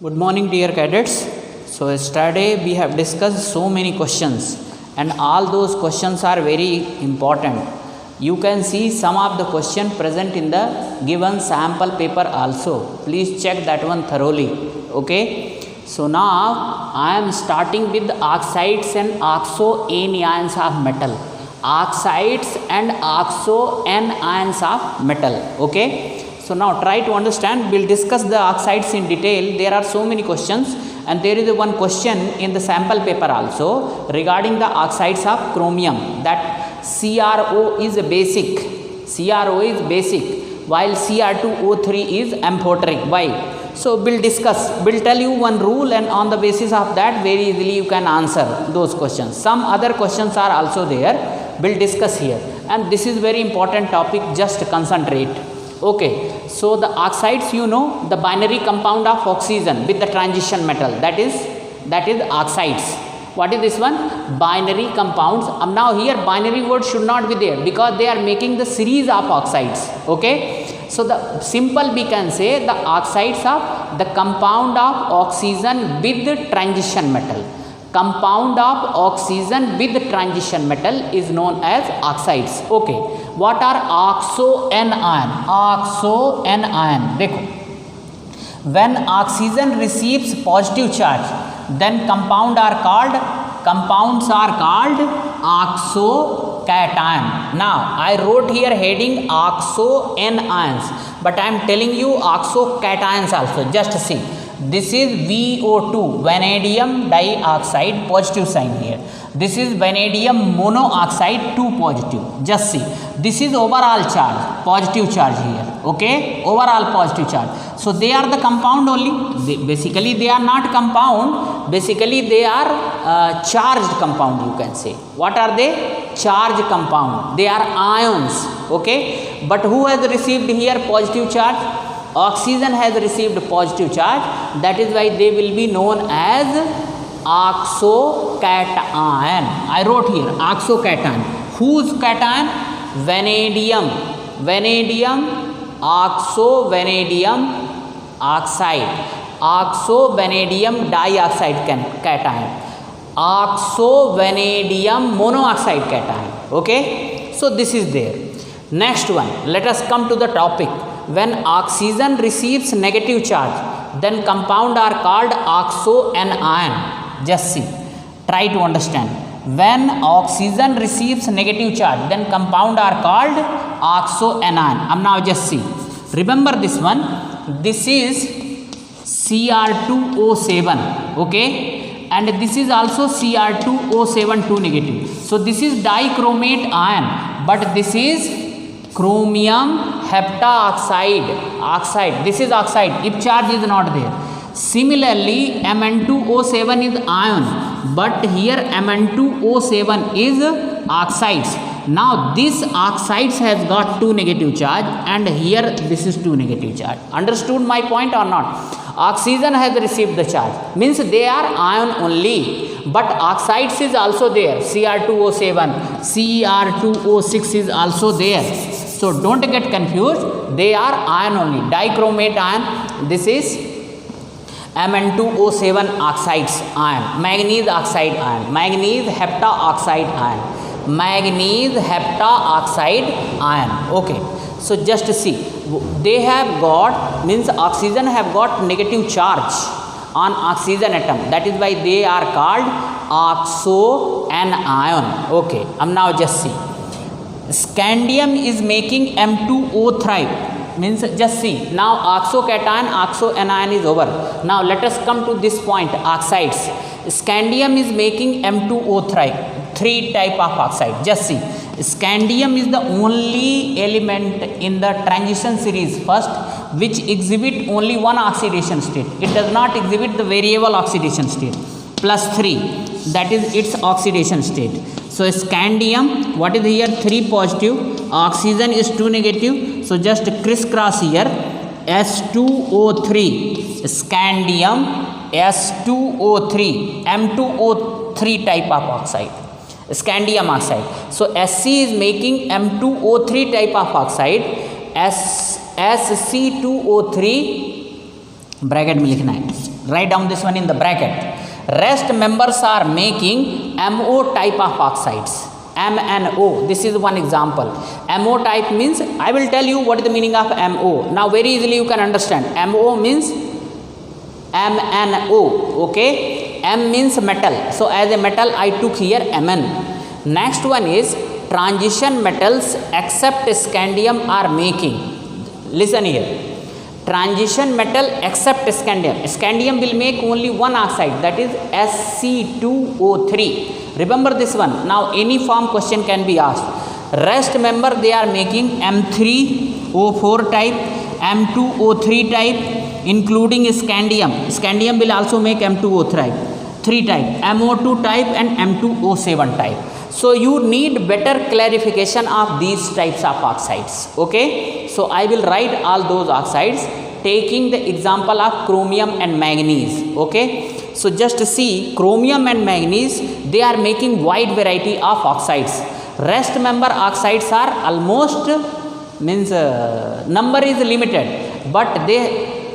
Good morning, dear cadets. So, yesterday we have discussed so many questions, and all those questions are very important. You can see some of the question present in the given sample paper also. Please check that one thoroughly. Okay. So, now I am starting with oxides and oxo-anions of metal. Oxides and oxo-anions of metal. Okay. So, now try to understand. We will discuss the oxides in detail. There are so many questions, and there is one question in the sample paper also regarding the oxides of chromium, that CrO is basic. CrO is basic while Cr2O3 is amphoteric. Why? So, we will discuss. We will tell you one rule, and on the basis of that very easily you can answer those questions. Some other questions are also there. We will discuss here, and this is very important topic. Just concentrate. Okay, so the oxides, you know, the binary compound of oxygen with the transition metal, that is oxides. What is this one? Binary compounds. Now here binary word should not be there because they are making the series of oxides. Okay, so the simple we can say the oxides of the compound of oxygen with the transition metal. Compound of oxygen with transition metal is known as oxides. Okay, what are oxo-anion? Oxo-anion, देखो, when oxygen receives positive charge, then compounds are called oxocation. Now I wrote here heading oxo-anions, but I am telling you oxocations also. Just see. This is VO2, vanadium dioxide, positive sign here. This is vanadium monoxide, 2 positive. Just see. This is overall charge, positive charge here. Okay, overall positive charge. So they are the compound only. Basically they are not compound. Basically they are charged compound, you can say. What are they? Charged compound. They are ions. Okay, but who has received here positive charge? Oxygen has received positive charge, that is why they will be known as oxocation. I wrote here oxocation. Whose cation? Vanadium. Oxo-vanadium oxide. Oxo-vanadium dioxide cation. Oxo-vanadium monoxide cation. Okay, so this is there. Next one, let us come to the topic. When oxygen receives negative charge, then compound are called oxo-anion. Just see, try to understand. When oxygen receives negative charge, then compound are called oxo-anion. Now just see. Remember this one. This is Cr2O7. Okay, and this is also Cr2O7 2 negative. So this is dichromate ion, but this is chromium heptaoxide. This is oxide if charge is not there. Similarly, Mn2O7 is ion, but here Mn2O7 is oxides. Now this oxides has got 2 negative charge, and here this is 2 negative charge. Understood my point or not? Oxygen has received the charge, means they are ion only, but oxides is also there. Cr2O7, Cr2O6 is also there. So don't get confused, they are ion only, dichromate ion. This is Mn2O7 oxides ion, manganese oxide ion, manganese heptaoxide ion, manganese heptaoxide ion. Okay, so just see, they have got, means oxygen have got negative charge on oxygen atom, that is why they are called oxo-anion. Okay, now just see. Scandium is making M2O3, means just see. Now oxocation, oxo-anion is over. Now let us come to this point, oxides. Scandium is making M2O3, 3 type of oxide. Just see. Scandium is the only element in the transition series first which exhibit only one oxidation state. It does not exhibit the variable oxidation state. +3, that is its oxidation state. So scandium, what is here? 3 positive, oxygen is 2 negative. So just crisscross here, S2O3, scandium, S2O3, M2O3 type of oxide, scandium oxide. So Sc is making M2O3 type of oxide, SC2O3 bracket में लिखना है Write down this one in the bracket. Rest members are making MO type of oxides. MNO, this is one example. MO type means, I will tell you what is the meaning of MO. Now very easily you can understand. MO means MNO, okay. M means metal. So as a metal I took here Mn. Next one is transition metals except scandium are making. Listen here. Transition metal except scandium. Scandium will make only one oxide, that is Sc2O3. Remember this one. Now any form question can be asked. Rest member they are making M3O4 type, M2O3 type, including scandium. Scandium will also make M2O3 type, MO2 type and M2O7 type. So you need better clarification of these types of oxides, okay. So I will write all those oxides taking the example of chromium and manganese, okay. So just see, chromium and manganese, they are making wide variety of oxides. Rest member oxides are almost means number is limited, but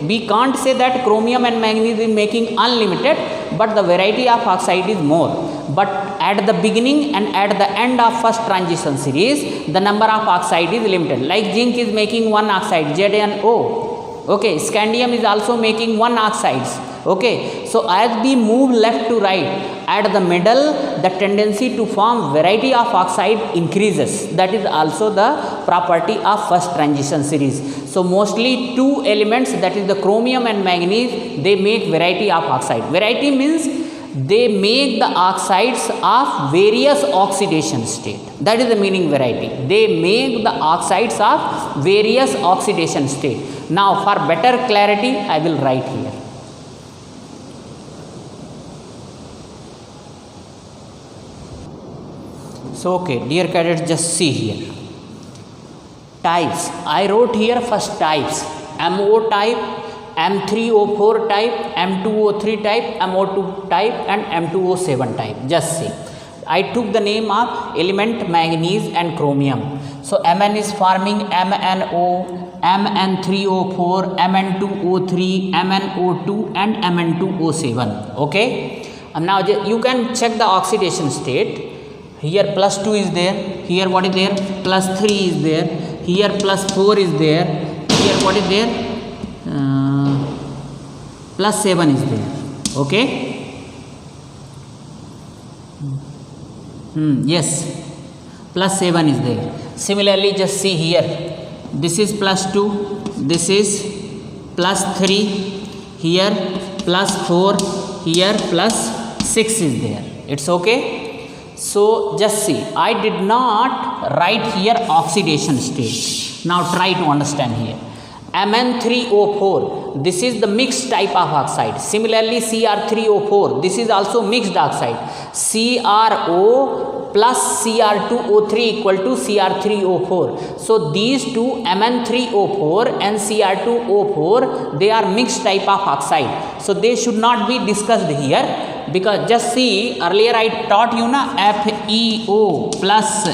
we can't say that chromium and manganese is making unlimited, but the variety of oxide is more. But at the beginning and at the end of first transition series, the number of oxide is limited. Like zinc is making one oxide, ZnO. Okay, scandium is also making one oxides. Okay, so as we move left to right, at the middle, the tendency to form variety of oxide increases. That is also the property of first transition series. So mostly two elements, that is the chromium and manganese, they make variety of oxide. Variety means they make the oxides of various oxidation state. That is the meaning variety. They make the oxides of various oxidation state. Now for better clarity, I will write here. So okay, dear cadets, just see here. Types. I wrote here first types. MO type, M3O4 type, M2O3 type, MO2 type and M2O7 type. Just see. I took the name of element manganese and chromium. So Mn is forming MnO, Mn3O4, Mn2O3, MnO2 and Mn2O7. Okay. Now you can check the oxidation state. Here +2 is there. Here what is there? +3 is there. Here +4 is there. Here what is there? +7 is there. Okay. Yes. +7 is there. Similarly, just see here. This is +2. This is +3. Here +4. Here +6 is there. It's okay. So just see, I did not write here oxidation state. Now try to understand here. Mn3O4, this is the mixed type of oxide. Similarly, Cr3O4, this is also mixed oxide. CrO plus Cr2O3 equal to Cr3O4. So these two, Mn3O4 and Cr2O4, they are mixed type of oxide. So they should not be discussed here. Because just see, earlier I taught you na FeO plus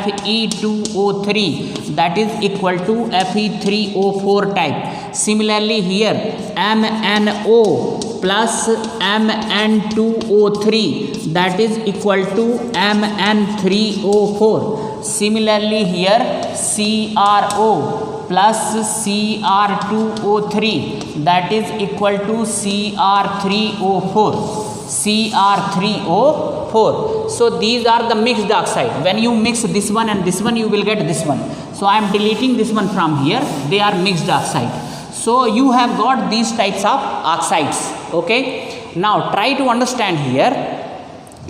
Fe2O3, that is equal to Fe3O4 type. Similarly here MnO plus Mn2O3, that is equal to Mn3O4. Similarly here CrO plus Cr2O3, that is equal to Cr3O4. Cr3O4. So these are the mixed oxide. When you mix this one and this one, you will get this one. So I am deleting this one from here. They are mixed oxide. So you have got these types of oxides. Okay. Now try to understand here.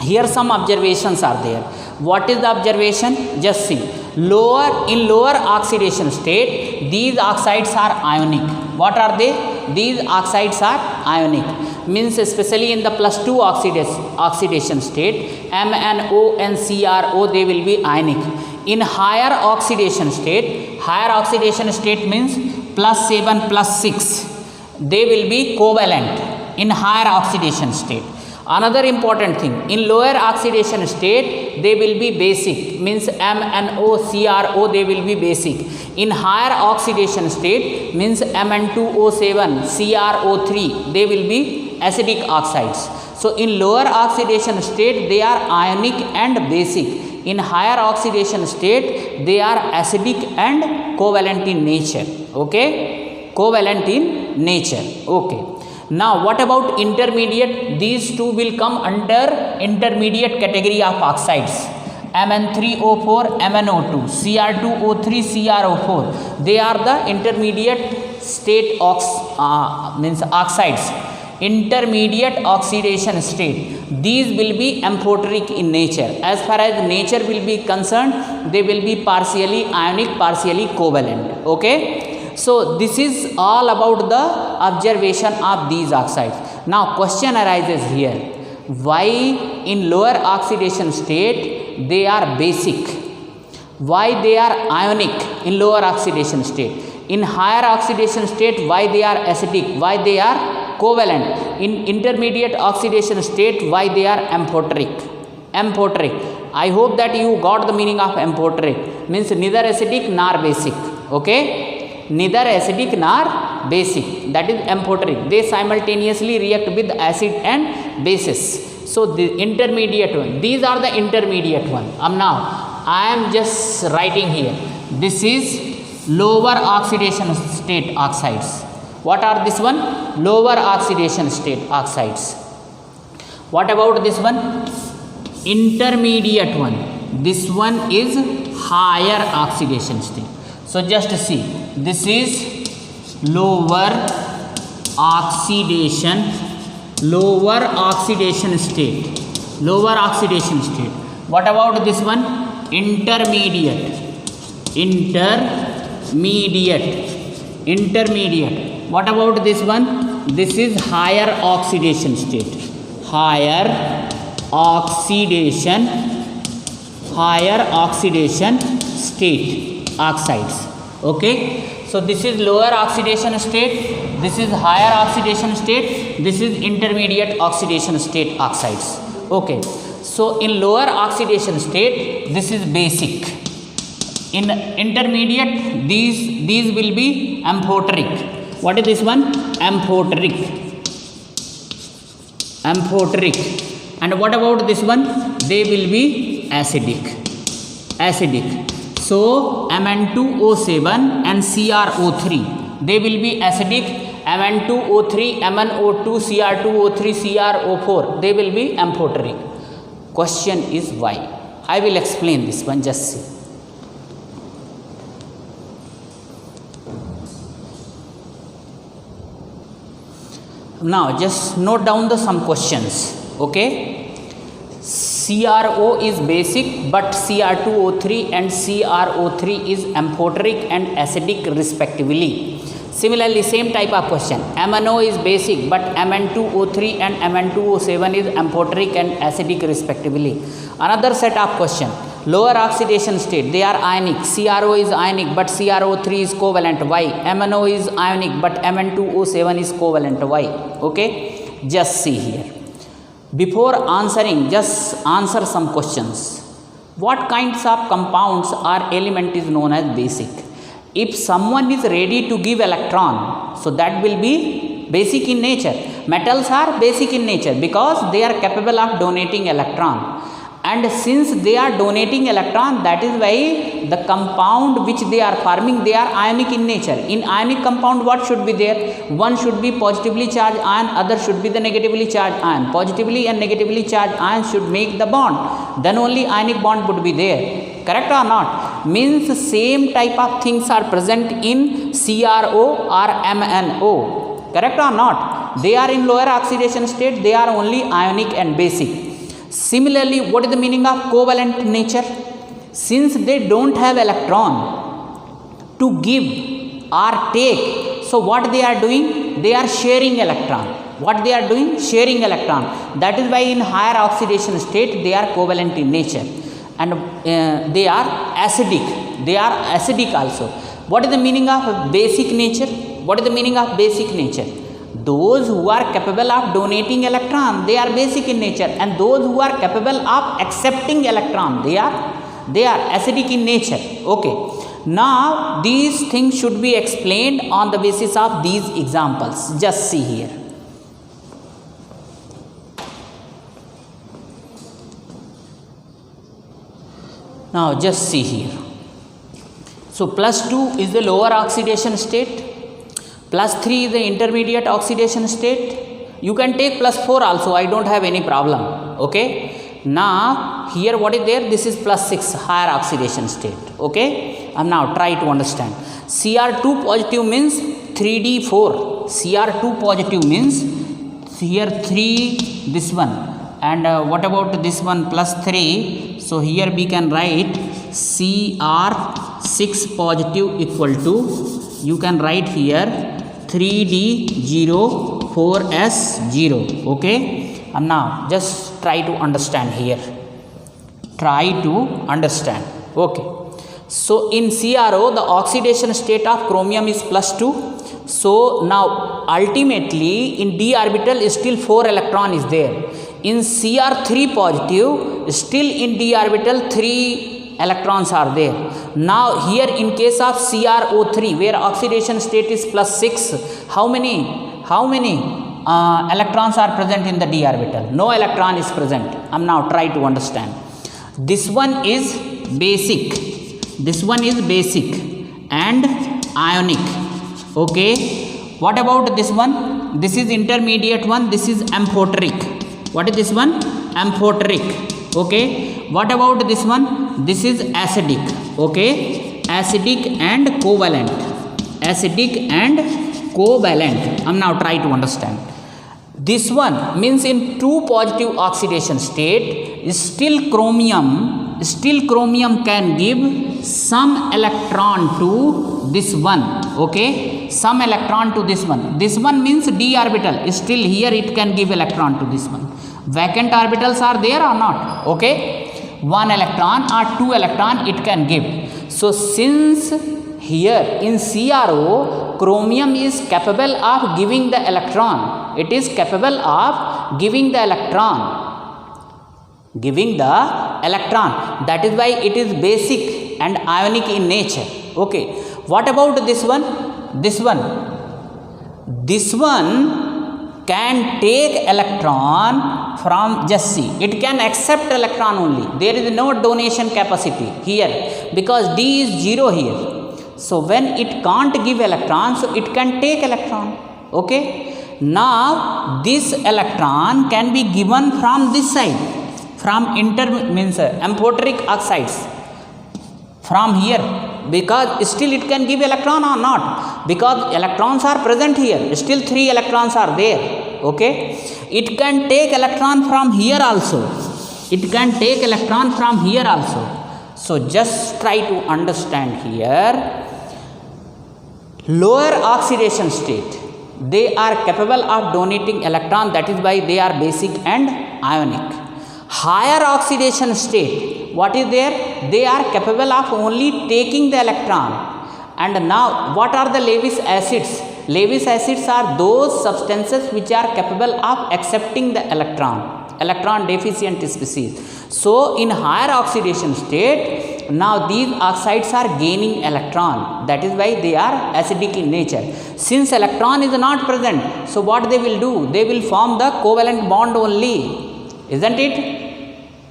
Here some observations are there. What is the observation? Just see. In lower oxidation state, these oxides are ionic. What are they? These oxides are ionic. Means especially in the +2 oxidation state, MnO and CrO, they will be ionic. In higher oxidation state means +7 +6, they will be covalent in higher oxidation state. Another important thing, in lower oxidation state, they will be basic, means MnO, CrO, they will be basic. In higher oxidation state, means Mn2O7, CrO3, they will be acidic oxides. So in lower oxidation state they are ionic and basic. In higher oxidation state they are acidic and covalent in nature. Okay, covalent in nature. Okay, now what about intermediate? These two will come under intermediate category of oxides. Mn3O4, MnO2, Cr2O3, CrO4. They are the intermediate state oxides. Intermediate oxidation state. These will be amphoteric in nature. As far as nature will be concerned, they will be partially ionic, partially covalent. Okay, so this is all about the observation of these oxides. Now question arises here, why in lower oxidation state they are basic, why they are ionic in lower oxidation state, in higher oxidation state why they are acidic, why they are covalent, in intermediate oxidation state why they are amphoteric. I hope that you got the meaning of amphoteric. Means neither acidic nor basic. Okay, neither acidic nor basic, that is amphoteric. They simultaneously react with acid and bases. So the intermediate one, these are the intermediate one. Now I am just writing here, this is lower oxidation state oxides. What are this one? Lower oxidation state oxides. What about this one? Intermediate one. This one is higher oxidation state. So just see, this is lower oxidation state. Lower oxidation state. What about this one? Intermediate. What about this one? This is higher oxidation state. Higher oxidation state oxides. Okay, so this is lower oxidation state, this is higher oxidation state, this is intermediate oxidation state oxides. Okay, so in lower oxidation state this is basic. In intermediate these will be amphoteric. What is this one? Amphoteric. And what about this one? They will be acidic. So Mn2O7 and CrO3, they will be acidic. Mn2O3, MnO2, Cr2O3, CrO4, they will be amphoteric. Question is why? I will explain this one, just see. Now just note down some questions. Okay, CrO is basic but Cr2O3 and CrO3 is amphoteric and acidic respectively. Similarly, same type of question, MnO is basic but Mn2O3 and Mn2O7 is amphoteric and acidic respectively. Another set of question, lower oxidation state, they are ionic. CrO is ionic but CrO3 is covalent. Why? MnO is ionic but Mn2O7 is covalent. Why? Okay, just see here. Before answering, just answer some questions. What kinds of compounds or element is known as basic? If someone is ready to give electron, so that will be basic in nature. Metals are basic in nature because they are capable of donating electron. And since they are donating electron, that is why the compound which they are forming, they are ionic in nature. In ionic compound, what should be there? One should be positively charged ion, other should be the negatively charged ion. Positively and negatively charged ion should make the bond. Then only ionic bond would be there. Correct or not? Means same type of things are present in CrO or MnO. Correct or not? They are in lower oxidation state, they are only ionic and basic. Similarly, what is the meaning of covalent nature? Since they don't have electron to give or take, so what they are doing? They are sharing electron. What they are doing? Sharing electron. That is why in higher oxidation state they are covalent in nature. And they are acidic. They are acidic also. What is the meaning of basic nature? What is the meaning of basic nature? Those who are capable of donating electron, they are basic in nature, and those who are capable of accepting electron, they are acidic in nature. Okay, now these things should be explained on the basis of these examples. Just see here. Now just see here. So plus 2 is the lower oxidation state, plus 3 is the intermediate oxidation state. You can take plus 4 also, I don't have any problem. Okay. Now here what is there? This is plus 6, higher oxidation state. Okay. And now try to understand. Cr2 positive means 3d4. Cr2 positive means here 3, this one. And what about this one plus 3? So here we can write Cr6 positive equal to, you can write here 3d0 4s0. Okay. And now just try to understand here. Try to understand. Okay. So in CRO the oxidation state of chromium is plus 2. So now ultimately in d orbital still 4 electron is there. In Cr3 positive still in d orbital 3 electrons are there. Now here in case of CrO3 where oxidation state is plus 6, how many electrons are present in the d orbital? No electron is present. Now try to understand. This one is basic. This one is basic and ionic. Okay. What about this one? This is intermediate one. This is amphoteric. What is this one? Amphoteric. Okay. What about this one? This is acidic. Okay. Acidic and covalent. Acidic and covalent. Now try to understand. This one means in 2 positive oxidation state, still chromium can give some electron to this one. Okay, some electron to this one. This one means d orbital. Still here it can give electron to this one. Vacant orbitals are there or not? Okay, 1 electron or 2 electron it can give. So since here in CRO chromium is capable of giving the electron, it is capable of giving the electron. That is why it is basic and ionic in nature. Okay. What about this one? This one can take electron from, just see, it can accept electron only. There is no donation capacity here because d is 0 here. So when it can't give electron, so it can take electron. Okay. Now this electron can be given from this side, from amphoteric oxides, from here, because still it can give electron or not, because electrons are present here, still 3 electrons are there. Okay. It can take electron from here also. So just try to understand here. Lower oxidation state, they are capable of donating electron, that is why they are basic and ionic. Higher oxidation state, what is there? They are capable of only taking the electron. And now what are the Lewis acids? Lewis acids are those substances which are capable of accepting the electron deficient species. So in higher oxidation state, now these oxides are gaining electron, that is why they are acidic in nature. Since electron is not present, so what they will do? They will form the covalent bond only, isn't it?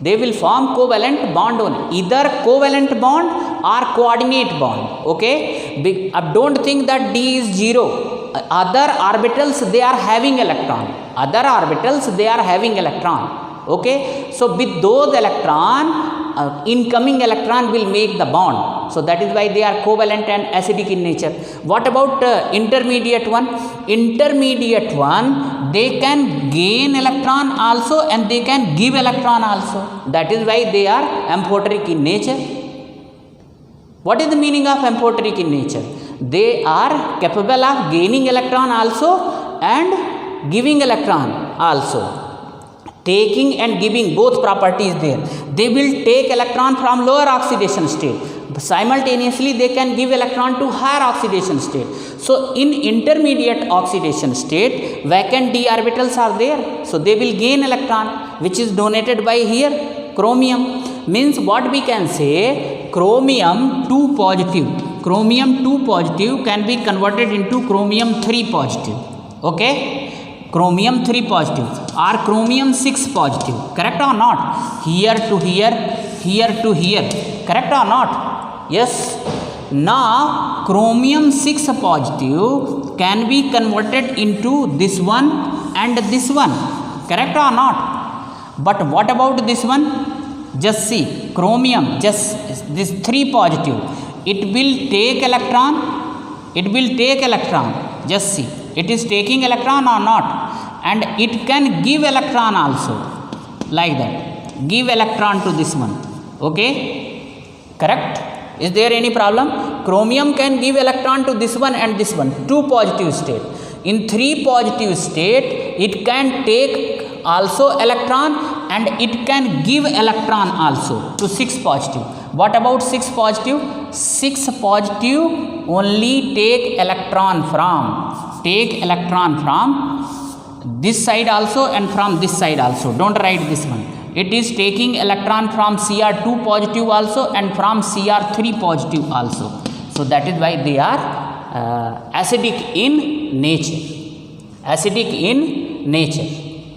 They will form covalent bond only, either covalent bond or coordinate bond. Okay. Don't think that d is 0. Other orbitals they are having electron. Okay. So with those electron, incoming electron will make the bond. So that is why they are covalent and acidic in nature. What about intermediate one? Intermediate one, they can gain electron also and they can give electron also. That is why they are amphoteric in nature. What is the meaning of amphoteric in nature? They are capable of gaining electron also and giving electron also. Taking and giving, both properties there. They will take electron from lower oxidation state. Simultaneously, they can give electron to higher oxidation state. So in intermediate oxidation state, vacant d orbitals are there. So they will gain electron, which is donated by here chromium. Means what we can say, chromium 2 positive. Chromium 2 positive can be converted into chromium 3 positive. Okay. Chromium 3 positive or chromium 6 positive, correct or not? Here to here, here to here, correct or not? Yes. Now chromium 6 positive can be converted into this one and this one, correct or not? But what about this one? Just see, chromium, just this 3 positive, it will take electron, just see, it is taking electron or not, and it can give electron also, like that, give electron to this one, okay, correct? Is there any problem? Chromium can give electron to this one and this one, 2 positive state. In 3 positive state, it can take also electron and it can give electron also to 6 positive. What about 6 positive? 6 positive only take electron from this side also and from this side also. Don't write this one. It is taking electron from Cr2 positive also and from Cr3 positive also. So that is why they are acidic in nature.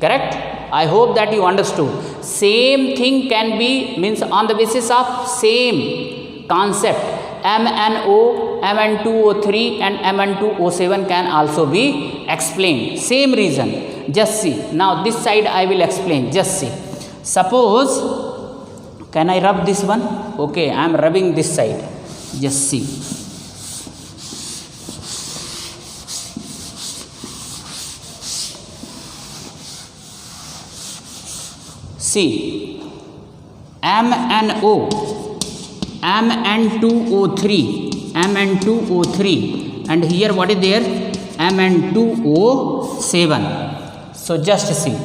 Correct? I hope that you understood. Same thing can be, means on the basis of same concept, MnO, Mn2O3 and Mn2O7 can also be explained. Same reason. Just see. Now this side I will explain. Just see. Suppose, can I rub this one? Okay, I am rubbing this side. Just see. See, MnO, Mn2O3, and here what is there? Mn2O7. So just see,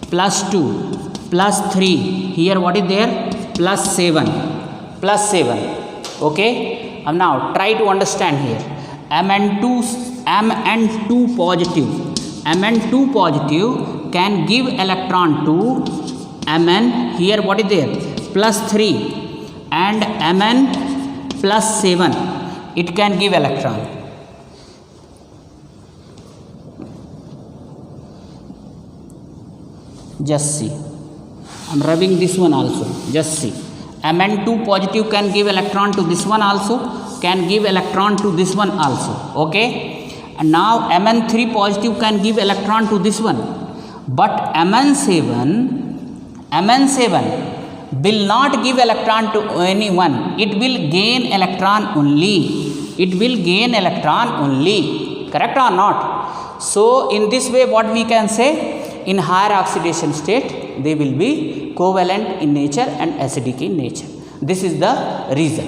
plus 2, plus 3, here what is there? Plus 7, okay. Now try to understand here. Mn2 positive can give electron to Mn, here what is there? Plus 3, and Mn plus 7, it can give electron. Just see, I am rubbing this one also. Just see, Mn2 positive can give electron to this one also, can give electron to this one also, okay. And now Mn3 positive can give electron to this one, but Mn7 will not give electron to anyone. It will gain electron only. Correct or not? So in this way, what we can say, in higher oxidation state, they will be covalent in nature and acidic in nature. This is the reason.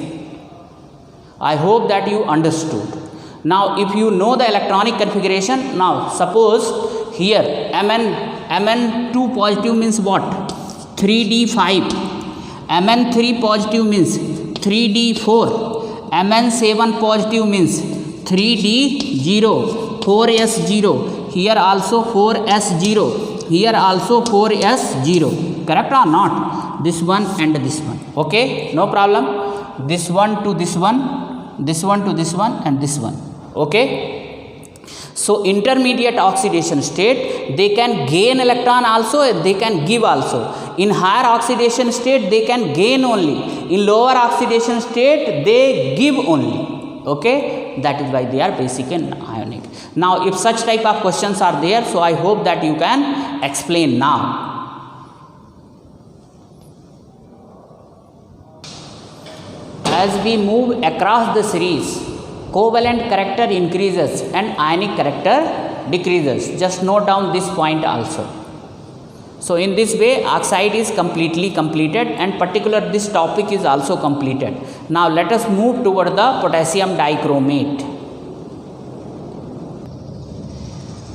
I hope that you understood. Now if you know the electronic configuration, now suppose here Mn2 positive means what? 3d5. Mn3 positive means 3d4. Mn7 positive means 3d0, 4s0. Here also 4s0. Here also 4s0. Correct or not? This one and this one. Okay, no problem. This one to this one, this one to this one, and this one. Okay. So intermediate oxidation state, they can gain electron also, they can give also. In higher oxidation state, they can gain only. In lower oxidation state, they give only. Okay, that is why they are basic and ionic. Now if such type of questions are there, so I hope that you can explain now. As we move across the series, covalent character increases and ionic character decreases. Just note down this point also. So in this way, oxide is completely completed, and particular this topic is also completed. Now let us move toward the potassium dichromate.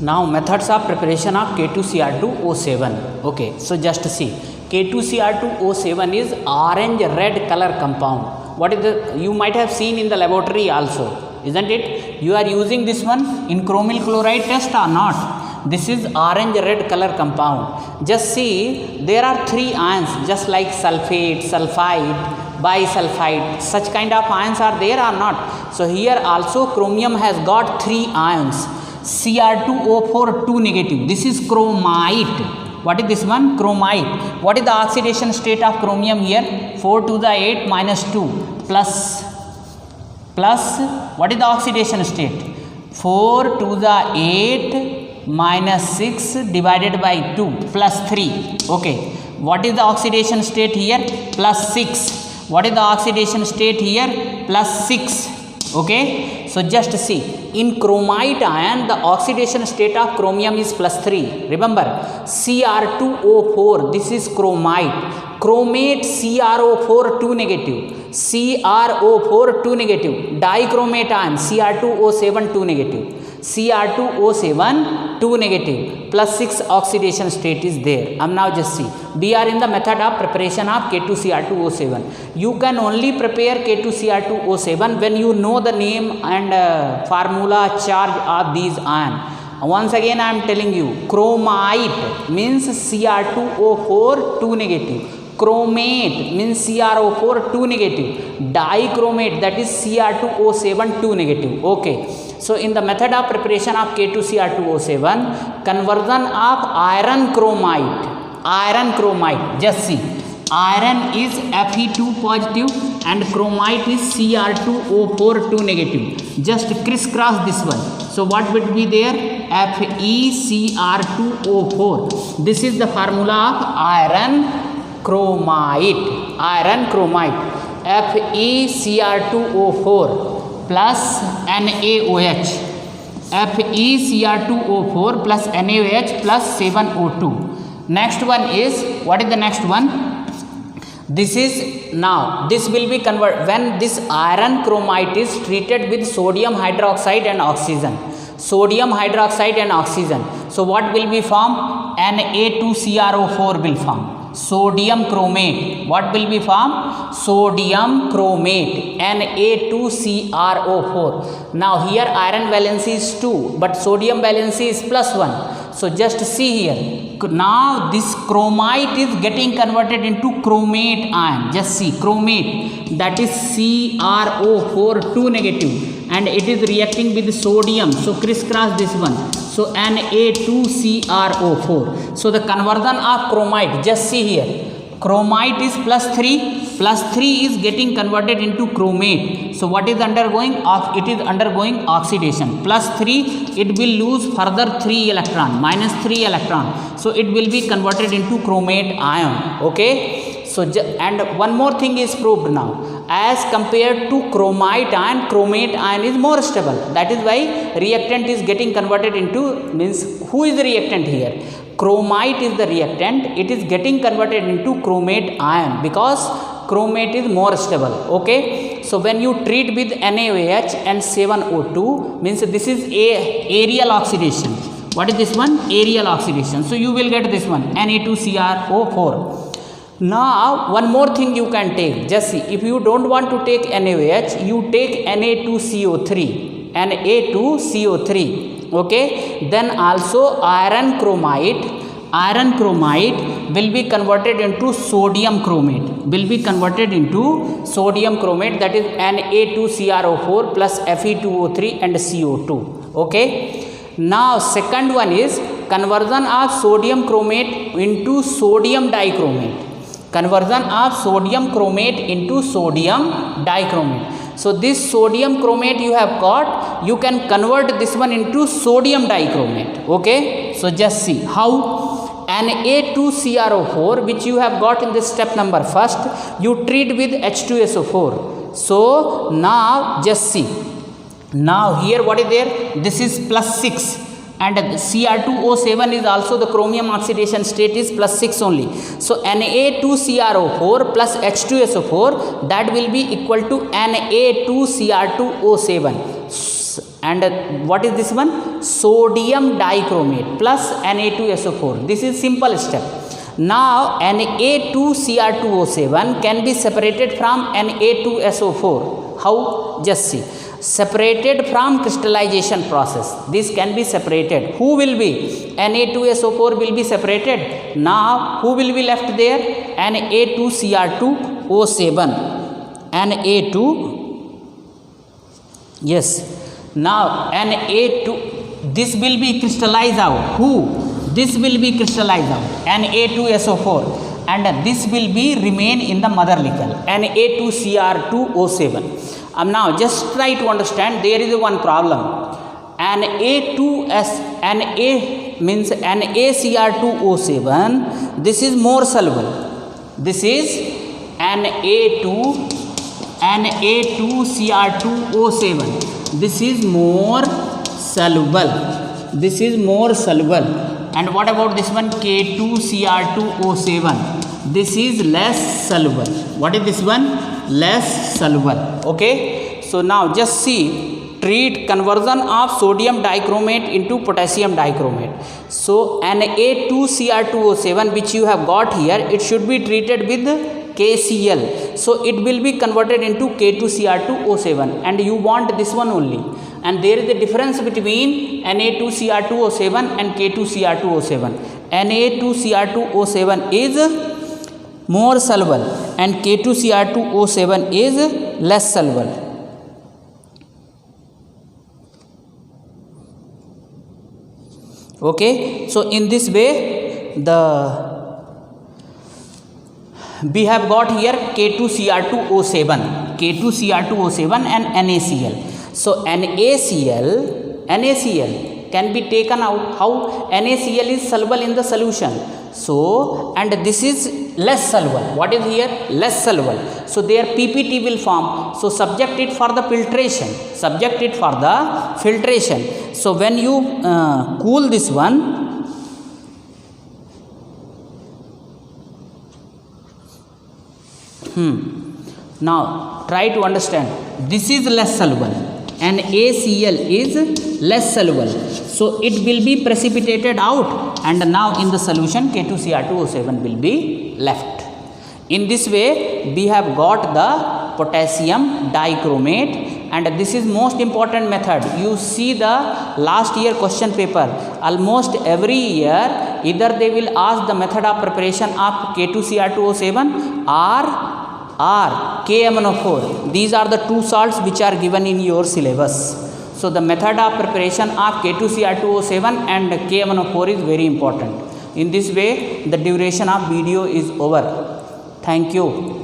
Now methods of preparation of K2Cr2O7. Okay, so just see, K2Cr2O7 is orange red color compound. What is the, you might have seen in the laboratory also, isn't it? You are using this one in chromyl chloride test or not? This is orange red color compound. Just see, there are 3 ions, just like sulfate, sulfide, bisulfide. Such kind of ions are there or not? So here also chromium has got 3 ions. Cr2O4 2 negative. This is chromite. What is this one? Chromite. What is the oxidation state of chromium here? 4 to the 8 minus 2 plus what is the oxidation state? 4 to the 8 minus 6 divided by 2 plus 3. Okay. What is the oxidation state here? Plus 6. What is the oxidation state here? Plus 6. Okay. So just see, in chromite ion the oxidation state of chromium is plus 3. Remember, Cr2O4, this is chromite. Chromate CrO4 2 negative. CrO4 2 negative. Dichromate ion Cr2O7 2 negative. Cr2O7 2 negative plus 6 oxidation state is there. Now just see, we are in the method of preparation of K2Cr2O7. You can only prepare K2Cr2O7 when you know the name and formula charge of these ion. Once again I am telling you, chromite means Cr2O4 2 negative. Chromate means CrO4 2 negative. Dichromate, that is Cr2O7 2 negative. Okay. So in the method of preparation of K2Cr2O7, conversion of iron chromite, just see, iron is Fe2 positive and chromite is Cr2O4 2 negative. Just crisscross this one. So what would be there? FeCr2O4. This is the formula of iron chromite. FeCr2O4 plus NaOH. FeCr2O4 plus NaOH plus 7O2. Next one is, what is the next one? This is, now this will be converted when this iron chromite is treated with sodium hydroxide and oxygen. Sodium hydroxide and oxygen. So what will be formed? Na2CrO4 will form. Sodium chromate. What will be formed? Sodium chromate. Na2CrO4. Now here iron valency is 2, but sodium valency is plus 1. So just see here. Now this chromite is getting converted into chromate ion. Just see, chromate, that is CrO4 2 negative, and it is reacting with sodium. So crisscross this one. So Na2CrO4. So the conversion of chromite, just see here, chromite is plus 3 is getting converted into chromate. So what is undergoing? It is undergoing oxidation. Plus 3, it will lose further 3 electron, minus 3 electron. So it will be converted into chromate ion. Okay. So and one more thing is proved now. As compared to chromite ion, chromate ion is more stable. That is why reactant is getting converted into, means who is the reactant here? Chromite is the reactant. It is getting converted into chromate ion because chromate is more stable. Okay. So when you treat with NaOH and 7O2, means this is a aerial oxidation. What is this one? Aerial oxidation. So you will get this one, Na2CrO4. Now one more thing you can take. Just see, if you don't want to take NaOH, you take Na2CO3. Okay. Then also iron chromite will be converted into sodium chromate. That is Na2CrO4 plus Fe2O3 and CO2. Okay. Now second one is conversion of sodium chromate into sodium dichromate. So this sodium chromate you have got, you can convert this one into sodium dichromate. Okay. So just see how. Na2CrO4, which you have got in this step number first, you treat with H2SO4. So now just see. Now here what is there? This is plus 6. And Cr2O7 is also the chromium oxidation state is plus 6 only. So Na2CrO4 plus H2SO4, that will be equal to Na2Cr2O7. And what is this one? Sodium dichromate plus Na2SO4. This is simple step. Now Na2Cr2O7 can be separated from Na2SO4. How? Just see. Separated from crystallization process. This can be separated. Who will be? Na2SO4 will be separated. Now who will be left there? Na2Cr2O7. Yes. Now Na2, this will be crystallized out. Who? this will be crystallized out, Na2SO4, and this will be remain in the mother liquor, Na2Cr2O7. Now just try to understand, there is one problem. NaCr2O7, this is more soluble. This is Na2Cr2O7. This is more soluble. This is more soluble. And what about this one, K2Cr2O7? This is less soluble. What is this one? Less soluble. Okay. So now just see, treat conversion of sodium dichromate into potassium dichromate. So Na2Cr2O7 which you have got here, it should be treated with KCl. So it will be converted into K2Cr2O7, and you want this one only. And there is a difference between Na2Cr2O7 and K2Cr2O7. Na2Cr2O7 is more soluble and K2Cr2O7 is less soluble. Okay, so in this way we have got here K2Cr2O7 and NaCl. So NaCl can be taken out. How? NaCl is soluble in the solution. So, and this is less soluble. What is here? Less soluble. So their PPT will form. So subject it for the filtration. So when you cool this one, now try to understand. This is less soluble and NaCl is less soluble. So it will be precipitated out, and now in the solution K2Cr2O7 will be left. In this way we have got the potassium dichromate, and this is most important method. You see the last year question paper, almost every year either they will ask the method of preparation of K2Cr2O7 or KMNO4. These are the two salts which are given in your syllabus. So the method of preparation of K2Cr2O7 and KMNO4 is very important. In this way the duration of video is over. Thank you.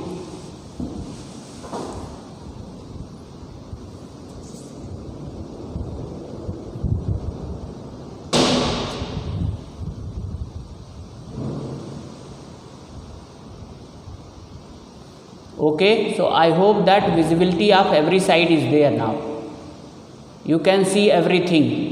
Okay, so I hope that visibility of every side is there now. You can see everything.